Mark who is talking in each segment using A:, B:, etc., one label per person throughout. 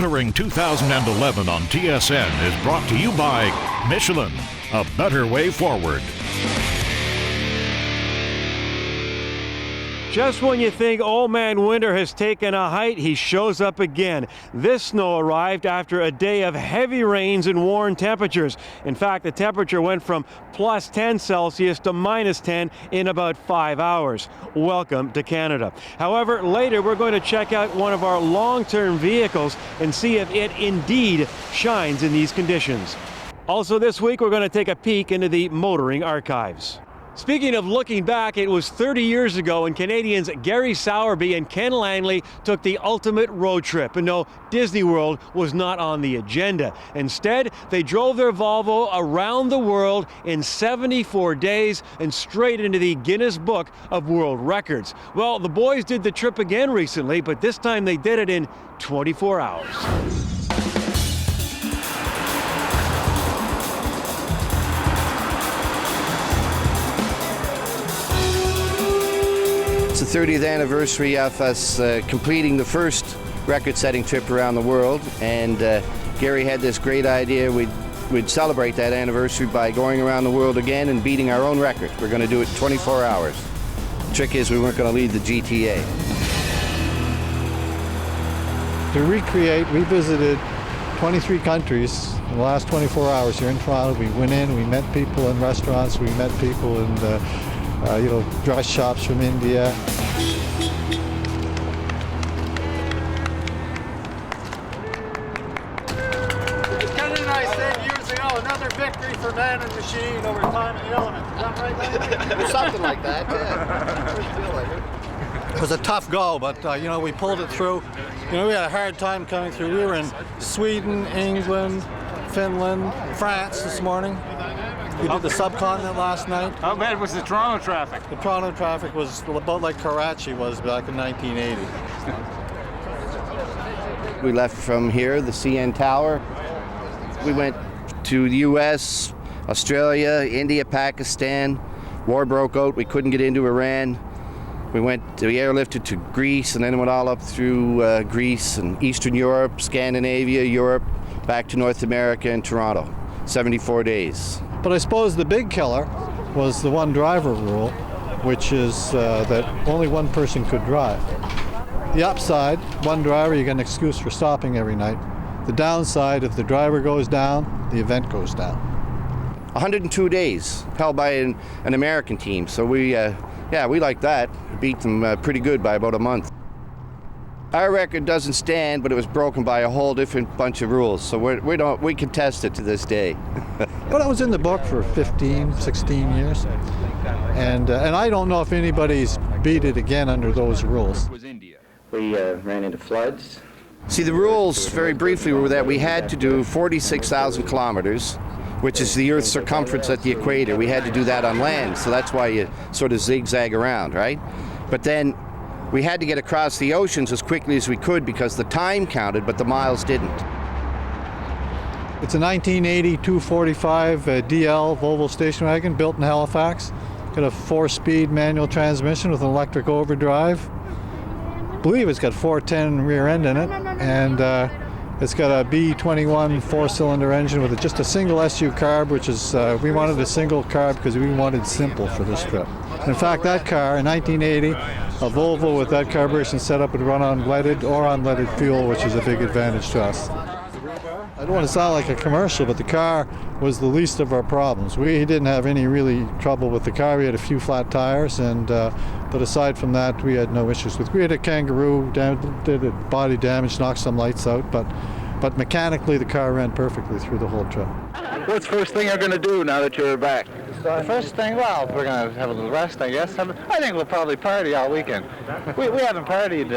A: Motoring 2011 on TSN is brought to you by Michelin, a better way forward.
B: Just when you think old man winter has taken a height, he shows up again. This snow arrived after a day of heavy rains and warm temperatures. In fact, the temperature went from plus 10 Celsius to minus 10 in about 5 hours. Welcome to Canada. However, later we're going to check out one of our long-term vehicles and see if it indeed shines in these conditions. Also this week, we're going to take a peek into the motoring archives. Speaking of looking back, it was 30 years ago when Canadians Gary Sowerby and Ken Langley took the ultimate road trip. And no, Disney World was not on the agenda. Instead, they drove their Volvo around the world in 74 days and straight into the Guinness Book of World Records. Well, the boys did the trip again recently, but this time they did it in 24 hours.
C: It's the 30th anniversary of us completing the first record-setting trip around the world, and Gary had this great idea. We'd celebrate that anniversary by going around the world again and beating our own record. We're going to do it in 24 hours. The trick is we weren't going to leave the GTA.
D: To recreate, we visited 23 countries in the last 24 hours here in Toronto. We went in, we met people in restaurants, we met people in dress shops from India.
E: Ken and I said years ago, another victory for man and machine over time and the elements. Is that right, man?
C: Something like that, yeah.
E: It was a tough go, but we pulled it through. We had a hard time coming through. We were in Sweden, England, Finland, France this morning. We did the subcontinent last night.
F: How bad was the Toronto traffic?
E: The Toronto traffic was about like Karachi was back in 1980.
C: We left from here, the CN Tower. We went to the US, Australia, India, Pakistan. War broke out, we couldn't get into Iran. We airlifted to Greece and then went all up through Greece and Eastern Europe, Scandinavia, Europe, back to North America and Toronto. 74 days.
D: But I suppose the big killer was the one driver rule, which is that only one person could drive. The upside, one driver, you get an excuse for stopping every night. The downside, if the driver goes down, the event goes down.
C: 102 days, held by an American team. So we like that. Beat them pretty good by about a month. Our record doesn't stand, but it was broken by a whole different bunch of rules. So we contest it to this day.
D: But I was in the book for 15, 16 years. And I don't know if anybody's beat it again under those rules.
C: We ran into floods. See, the rules, very briefly, were that we had to do 46,000 kilometers, which is the Earth's circumference at the equator. We had to do that on land, so that's why you sort of zigzag around, right? But then we had to get across the oceans as quickly as we could because the time counted, but the miles didn't.
D: It's a 1980 245 DL Volvo station wagon built in Halifax. Got a 4-speed manual transmission with an electric overdrive. I believe it's got 410 rear end in it, and it's got a B21 4-cylinder engine with just a single SU carb, which is, we wanted a single carb because we wanted simple for this trip. In fact, that car in 1980, a Volvo with that carburation setup would run on leaded or unleaded fuel, which is a big advantage to us. I don't want to sound like a commercial, but the car was the least of our problems. We didn't have any really trouble with the car. We had a few flat tires, but aside from that, we had no issues with it. We had a kangaroo, did a body damage, knocked some lights out, but mechanically the car ran perfectly through the whole trip.
F: What's the first thing you're going to do now that you're back?
E: The first thing, well, we're going to have a little rest, I guess. I think we'll probably party all weekend. We haven't partied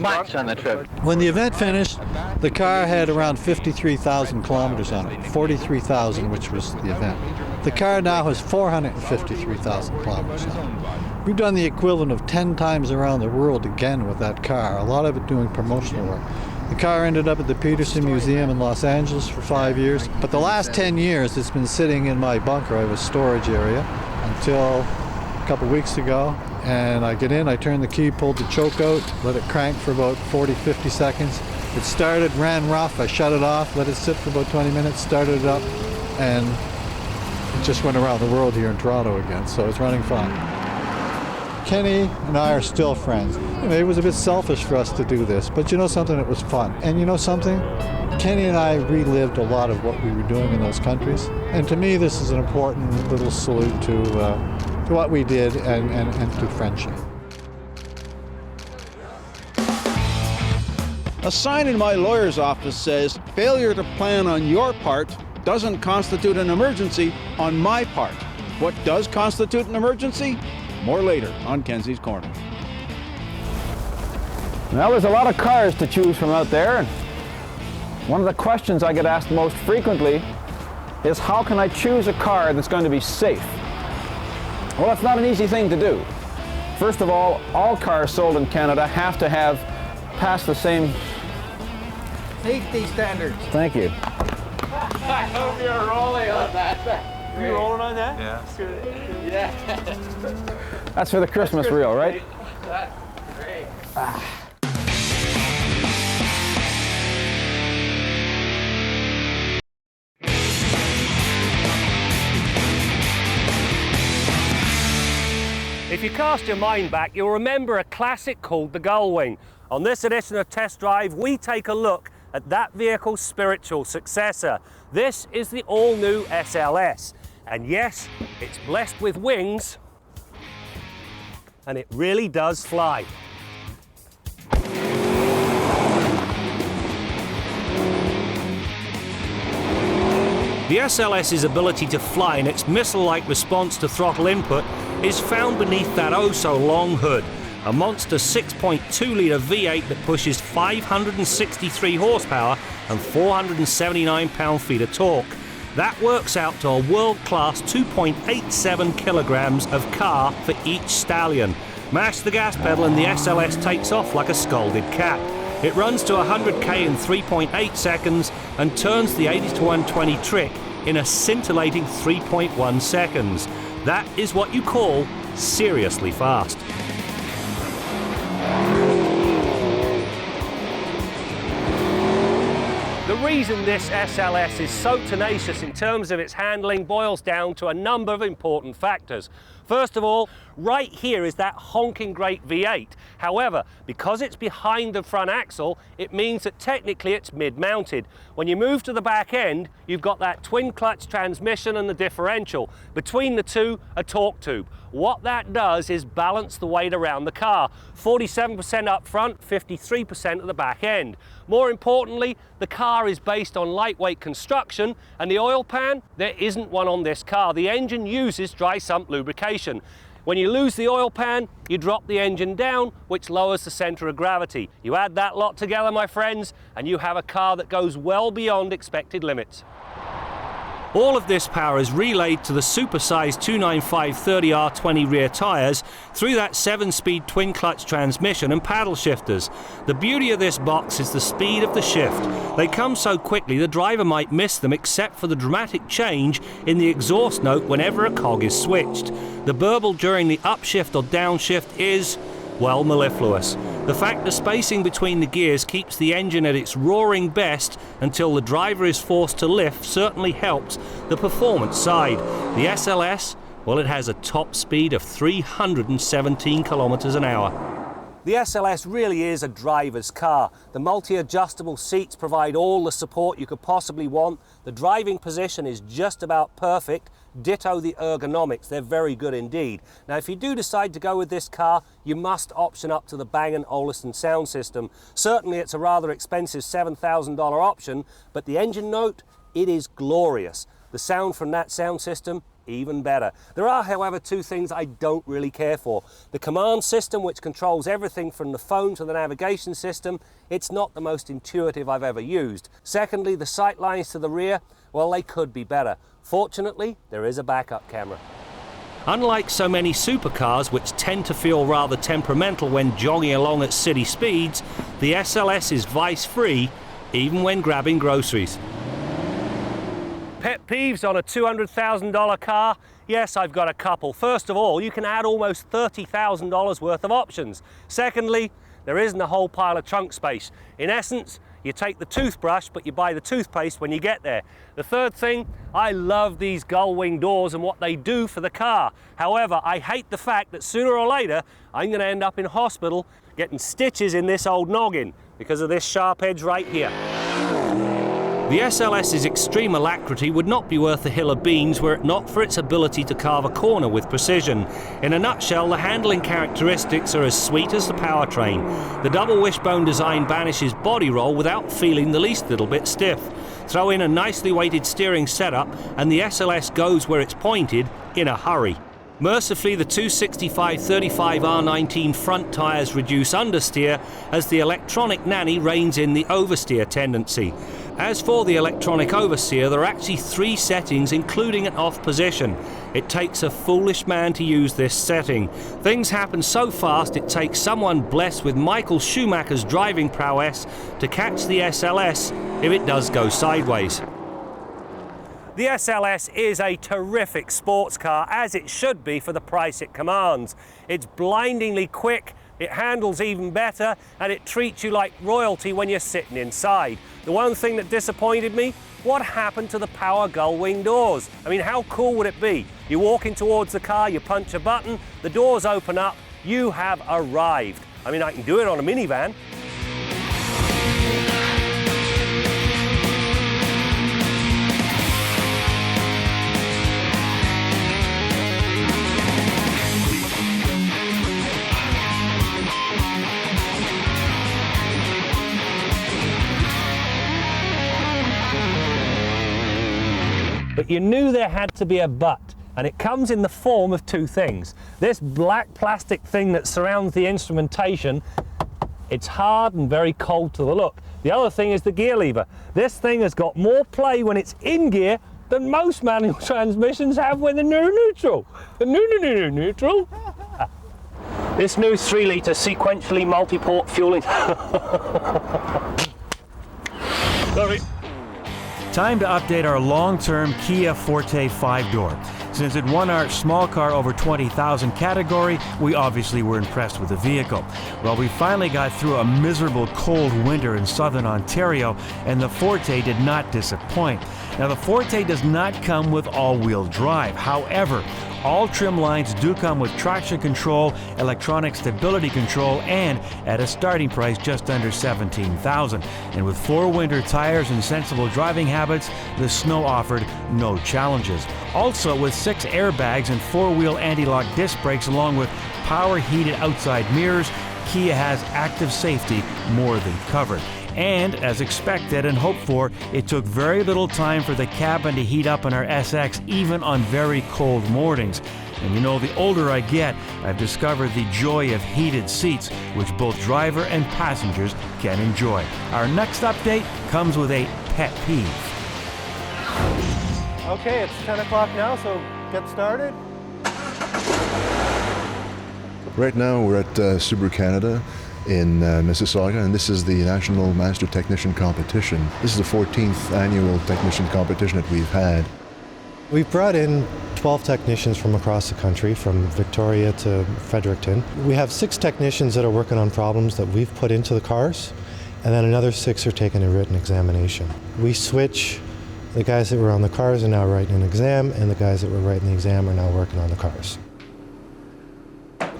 E: much on the trip.
D: When the event finished, the car had around 53,000 kilometers on it, 43,000, which was the event. The car now has 453,000 kilometers on it. We've done the equivalent of 10 times around the world again with that car, a lot of it doing promotional work. The car ended up at the Peterson Museum in Los Angeles for 5 years, but the last 10 years it's been sitting in my bunker. I have a storage area until a couple weeks ago, and I get in, I turn the key, pulled the choke out, let it crank for about 40, 50 seconds, It started, ran rough, I shut it off, let it sit for about 20 minutes, started it up, and it just went around the world here in Toronto again, so it's running fine. Kenny and I are still friends. You know, it was a bit selfish for us to do this, but you know something, it was fun. And you know something? Kenny and I relived a lot of what we were doing in those countries. And to me, this is an important little salute to what we did and to friendship.
G: A sign in my lawyer's office says, failure to plan on your part doesn't constitute an emergency on my part. What does constitute an emergency? More later on Kenzie's Corner.
F: Well, there's a lot of cars to choose from out there. One of the questions I get asked most frequently is, how can I choose a car that's going to be safe? Well, that's not an easy thing to do. First of all cars sold in Canada have to have passed the same
H: safety standards.
F: Thank you.
H: I hope you're rolling on that.
B: You rolling on that?
H: Yeah. Yeah.
F: That's for the Christmas reel, right?
H: That's great.
I: If you cast your mind back, you'll remember a classic called the Gullwing. On this edition of Test Drive, we take a look at that vehicle's spiritual successor. This is the all-new SLS. And yes, it's blessed with wings, and it really does fly. The SLS's ability to fly and its missile-like response to throttle input is found beneath that oh-so-long hood, a monster 6.2-litre V8 that pushes 563 horsepower and 479 pound-feet of torque. That works out to a world-class 2.87 kilograms of car for each stallion. Mash the gas pedal and the SLS takes off like a scalded cat. It runs to 100k in 3.8 seconds and turns the 80 to 120 trick in a scintillating 3.1 seconds. That is what you call seriously fast. The reason this SLS is so tenacious in terms of its handling boils down to a number of important factors. First of all, right here is that honking great V8. However, because it's behind the front axle, it means that technically it's mid-mounted. When you move to the back end, you've got that twin clutch transmission and the differential. Between the two, a torque tube. What that does is balance the weight around the car. 47% up front, 53% at the back end. More importantly, the car is based on lightweight construction, and the oil pan, there isn't one on this car. The engine uses dry sump lubrication. When you lose the oil pan, you drop the engine down, which lowers the center of gravity. You add that lot together, my friends, and you have a car that goes well beyond expected limits. All of this power is relayed to the supersized 295/30R20 rear tyres through that 7-speed twin-clutch transmission and paddle shifters. The beauty of this box is the speed of the shift. They come so quickly the driver might miss them, except for the dramatic change in the exhaust note whenever a cog is switched. The burble during the upshift or downshift is, well, mellifluous. The fact the spacing between the gears keeps the engine at its roaring best until the driver is forced to lift certainly helps the performance side. The SLS, well, it has a top speed of 317 kilometers an hour. The SLS really is a driver's car. The multi-adjustable seats provide all the support you could possibly want. The driving position is just about perfect. Ditto the ergonomics, they're very good indeed. Now, if you do decide to go with this car, you must option up to the Bang & Olufsen sound system. Certainly it's a rather expensive $7,000 option, but the engine note, it is glorious. The sound from that sound system, even better. There are, however, two things I don't really care for. The command system, which controls everything from the phone to the navigation system, it's not the most intuitive I've ever used. Secondly, the sight lines to the rear, well, they could be better. Fortunately, there is a backup camera. Unlike so many supercars, which tend to feel rather temperamental when jogging along at city speeds, the SLS is vice-free, even when grabbing groceries. Pet peeves on a $200,000 car? Yes, I've got a couple. First of all, you can add almost $30,000 worth of options. Secondly, there isn't a whole pile of trunk space. In essence, You take the toothbrush, but you buy the toothpaste when you get there. The third thing, I love these gull wing doors and what they do for the car. However, I hate the fact that sooner or later, I'm going to end up in hospital getting stitches in this old noggin because of this sharp edge right here. The SLS's extreme alacrity would not be worth a hill of beans were it not for its ability to carve a corner with precision. In a nutshell, the handling characteristics are as sweet as the powertrain. The double wishbone design banishes body roll without feeling the least little bit stiff. Throw in a nicely weighted steering setup and the SLS goes where it's pointed in a hurry. Mercifully, the 265/35 R19 front tyres reduce understeer as the electronic nanny reins in the oversteer tendency. As for the electronic oversteer, there are actually 3 settings, including an off position. It takes a foolish man to use this setting. Things happen so fast it takes someone blessed with Michael Schumacher's driving prowess to catch the SLS if it does go sideways. The SLS is a terrific sports car, as it should be for the price it commands. It's blindingly quick, it handles even better, and it treats you like royalty when you're sitting inside. The one thing that disappointed me, what happened to the power gull wing doors? I mean, how cool would it be? You're walking towards the car, you punch a button, the doors open up, you have arrived. I mean, I can do it on a minivan. But you knew there had to be a but, and it comes in the form of 2 things. This black plastic thing that surrounds the instrumentation, it's hard and very cold to the look. The other thing is the gear lever. This thing has got more play when it's in gear than most manual transmissions have when they're neutral. The neutral. This new 3-litre sequentially multi-port fueling. Sorry.
B: Time to update our long-term Kia Forte 5-door. Since it won our small car over 20,000 category, we obviously were impressed with the vehicle. Well, we finally got through a miserable cold winter in southern Ontario, and the Forte did not disappoint. Now, the Forte does not come with all-wheel drive. However, all trim lines do come with traction control, electronic stability control, and at a starting price just under $17,000. And with 4 winter tires and sensible driving habits, the snow offered no challenges. Also, with 6 airbags and 4-wheel anti-lock disc brakes along with power heated outside mirrors, Kia has active safety more than covered. And, as expected and hoped for, it took very little time for the cabin to heat up in our SX, even on very cold mornings. And you know, the older I get, I've discovered the joy of heated seats, which both driver and passengers can enjoy. Our next update comes with a pet peeve.
E: Okay, it's 10 o'clock now, so get started.
J: Right now we're at SUBARU Canada in Mississauga, and this is the National Master Technician Competition. This is the 14th annual technician competition that we've had.
K: We've brought in 12 technicians from across the country, from Victoria to Fredericton. We have 6 technicians that are working on problems that we've put into the cars, and then another 6 are taking a written examination. We switch. The guys that were on the cars are now writing an exam, and the guys that were writing the exam are now working on the cars.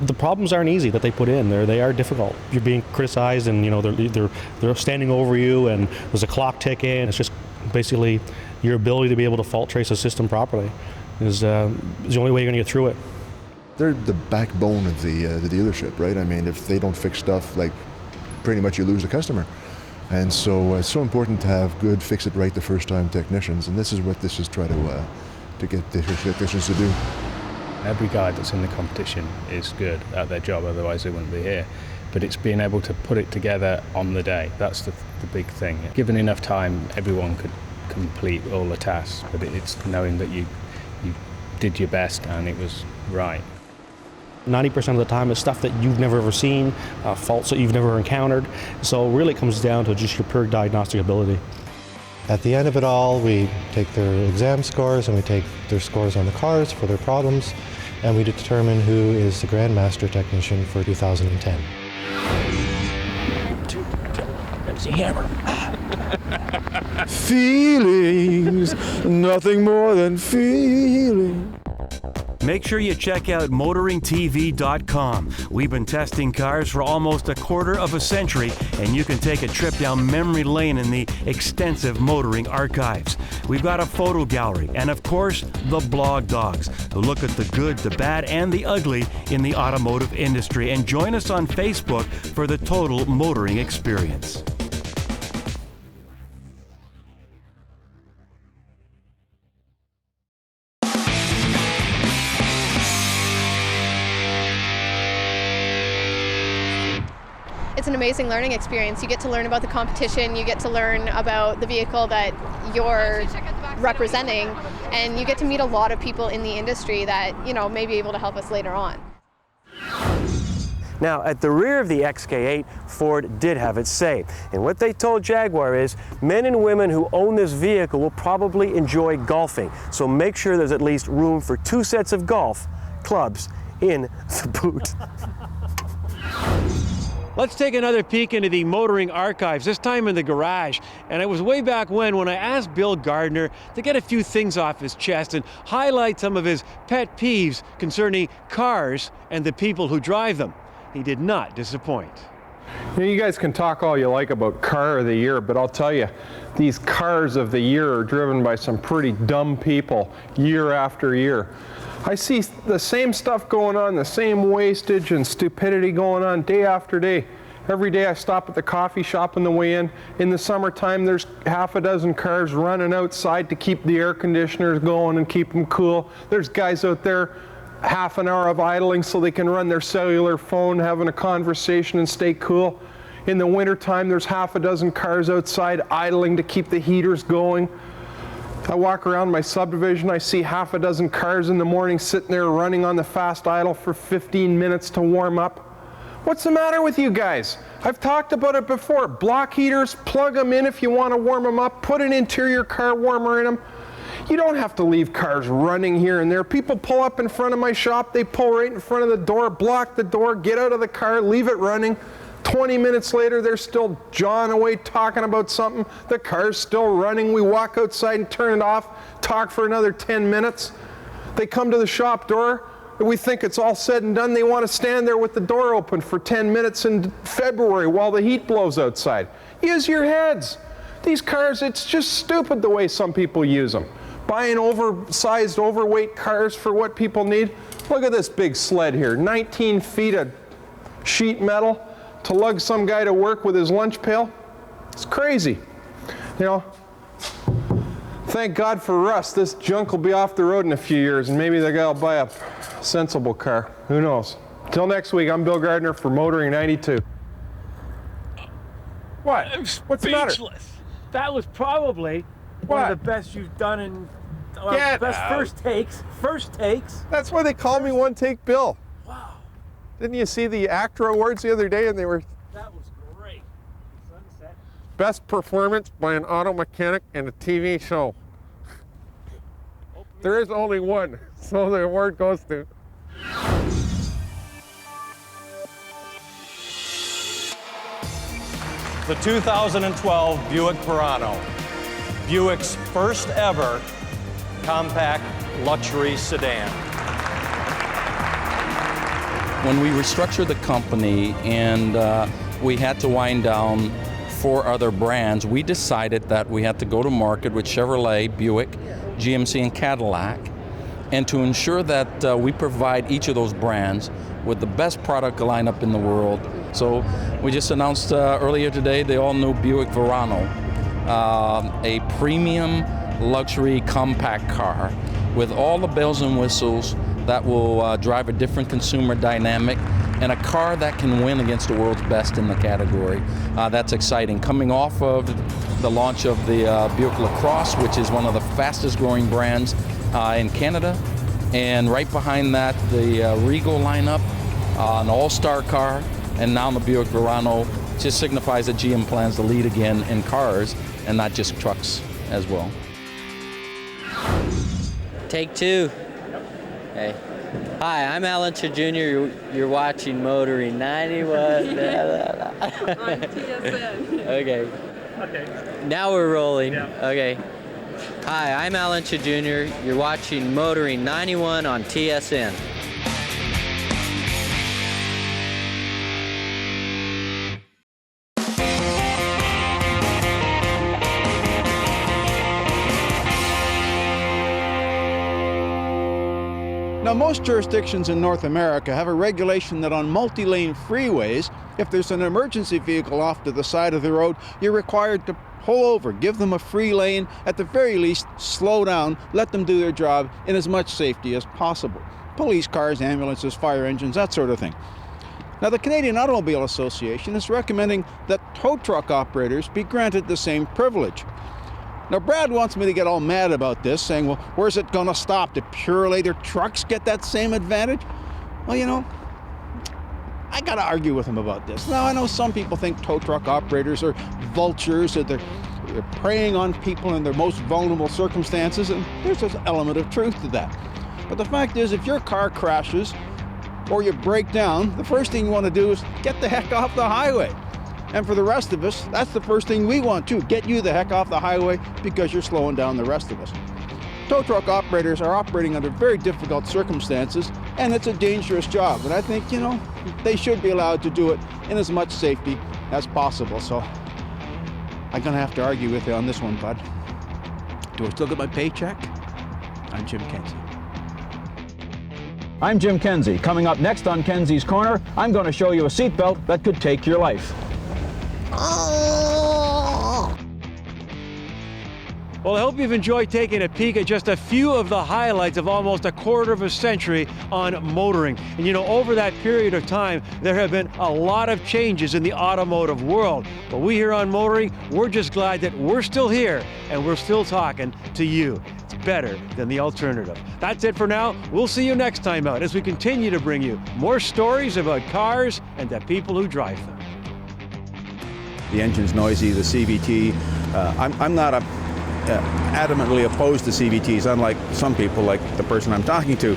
L: The problems aren't easy that they put in. They are difficult. You're being criticized, and you know they're standing over you, and there's a clock ticking. It's just basically your ability to be able to fault trace a system properly is the only way you're going to get through it.
J: They're the backbone of the dealership, right? I mean, if they don't fix stuff, like pretty much you lose the customer. And so it's so important to have good fix-it-right the first-time technicians, and this is what this is trying to get the technicians to do.
M: Every guy that's in the competition is good at their job, otherwise they wouldn't be here. But it's being able to put it together on the day. That's the big thing. Given enough time, everyone could complete all the tasks, but it's knowing that you did your best and it was right.
L: 90% of the time it's stuff that you've never ever seen, faults that you've never encountered. So really it comes down to just your pure diagnostic ability.
K: At the end of it all, we take their exam scores and we take their scores on the cars for their problems, and we determine who is the Grandmaster technician for 2010.
F: crazy hammer.
G: Feelings, nothing more than feelings.
B: Make sure you check out motoringtv.com. We've been testing cars for almost a quarter of a century, and you can take a trip down memory lane in the extensive motoring archives. We've got a photo gallery, and of course, the blog dogs, who look at the good, the bad, and the ugly in the automotive industry. And join us on Facebook for the total motoring experience.
N: It's an amazing learning experience. You get to learn about the competition, you get to learn about the vehicle that you're representing, and you get to meet a lot of people in the industry that, you know, may be able to help us later on.
B: Now, at the rear of the XK8, Ford did have its say. And what they told Jaguar is, men and women who own this vehicle will probably enjoy golfing. So make sure there's at least room for 2 sets of golf clubs in the boot. Let's take another peek into the motoring archives, this time in the garage. And it was way back when I asked Bill Gardner to get a few things off his chest and highlight some of his pet peeves concerning cars and the people who drive them. He did not disappoint.
O: You know, you guys can talk all you like about car of the year, but I'll tell you, these cars of the year are driven by some pretty dumb people year after year. I see the same stuff going on, the same wastage and stupidity going on day after day. Every day I stop at the coffee shop on the way in. In the summertime, there's half a dozen cars running outside to keep the air conditioners going and keep them cool. There's guys out there half an hour of idling so they can run their cellular phone, having a conversation and stay cool. In the wintertime, there's half a dozen cars outside idling to keep the heaters going. I walk around my subdivision, I see half a dozen cars in the morning sitting there running on the fast idle for 15 minutes to warm up. What's the matter with you guys? I've talked about it before. Block heaters, plug them in if you want to warm them up, put an interior car warmer in them. You don't have to leave cars running here and there. People pull up in front of my shop, they pull right in front of the door, block the door, get out of the car, leave it running. 20 minutes later, they're still jawing away talking about something. The car's still running. We walk outside and turn it off, talk for another 10 minutes. They come to the shop door, and we think it's all said and done. They want to stand there with the door open for 10 minutes in February while the heat blows outside. Use your heads. These cars, it's just stupid the way some people use them. Buying oversized, overweight cars for what people need. Look at this big sled here, 19 feet of sheet metal to lug some guy to work with his lunch pail. It's crazy. You know, thank God for rust. This junk will be off the road in a few years, and maybe the guy will buy a sensible car. Who knows? Till next week, I'm Bill Gardner for Motoring 92. What? What's the matter?
B: That was probably one of the best you've done in best first takes. First takes.
O: That's why they call me One Take Bill.
B: Wow.
O: Didn't you see the ACTRA awards the other day, and they were
B: That was great. Sunset.
O: best performance by an auto mechanic in a TV show. There is only one, so the award goes to.
P: The 2012 Buick Verano, Buick's first ever compact luxury sedan.
Q: When we restructured the company and we had to wind down 4 other brands, we decided that we had to go to market with Chevrolet, Buick, GMC, and Cadillac, and to ensure that we provide each of those brands with the best product lineup in the world. So we just announced earlier today the all-new Buick Verano, a premium luxury compact car with all the bells and whistles that will drive a different consumer dynamic, and a car that can win against the world's best in the category. That's exciting. Coming off of the launch of the Buick LaCrosse, which is one of the fastest growing brands in Canada, and right behind that the Regal lineup, an all-star car, and now the Buick Verano just signifies that GM plans to lead again in cars and not just trucks as well.
R: Take 2. Hey. Hi, I'm Alan Jr. You're watching Motoring 91. On TSN. Okay. Now we're rolling. Yeah. Okay. Hi, I'm Alan Jr. You're watching Motoring 91 on TSN.
G: Now, most jurisdictions in North America have a regulation that on multi-lane freeways, if there's an emergency vehicle off to the side of the road, you're required to pull over, give them a free lane, at the very least, slow down, let them do their job in as much safety as possible. Police cars, ambulances, fire engines, that sort of thing. Now, the Canadian Automobile Association is recommending that tow truck operators be granted the same privilege. Now, Brad wants me to get all mad about this, saying, well, where's it going to stop? Do Purelator trucks get that same advantage? Well, you know, I got to argue with him about this. Now, I know some people think tow truck operators are vultures, that they're preying on people in their most vulnerable circumstances, and there's an element of truth to that. But the fact is, if your car crashes or you break down, the first thing you want to do is get the heck off the highway. And for the rest of us, that's the first thing we want too. Get you the heck off the highway because you're slowing down the rest of us. Tow truck operators are operating under very difficult circumstances, and it's a dangerous job. And I think, you know, they should be allowed to do it in as much safety as possible. So I'm gonna have to argue with you on this one, bud. Do I still get my paycheck? I'm Jim Kenzie.
F: I'm Jim Kenzie. Coming up next on Kenzie's Corner, I'm going to show you a seatbelt that could take your life.
B: Well, I hope you've enjoyed taking a peek at just a few of the highlights of almost a quarter of a century on motoring. And you know, over that period of time, there have been a lot of changes in the automotive world. But we here on Motoring, we're just glad that we're still here and we're still talking to you. It's better than the alternative. That's it for now. We'll see you next time out as we continue to bring you more stories about cars and the people who drive them.
G: The engine's noisy, the CVT. I'm not adamantly opposed to CVTs, unlike some people, like the person I'm talking to.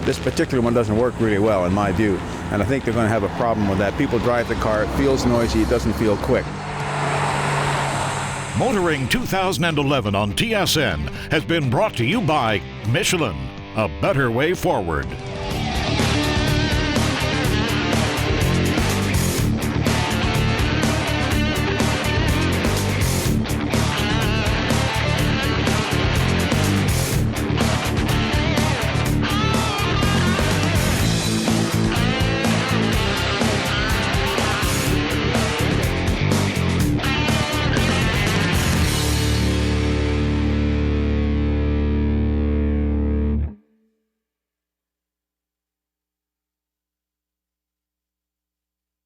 G: This particular one doesn't work really well, in my view, and I think they're going to have a problem with that. People drive the car, it feels noisy, it doesn't feel quick.
A: Motoring 2011 on TSN has been brought to you by Michelin, a better way forward.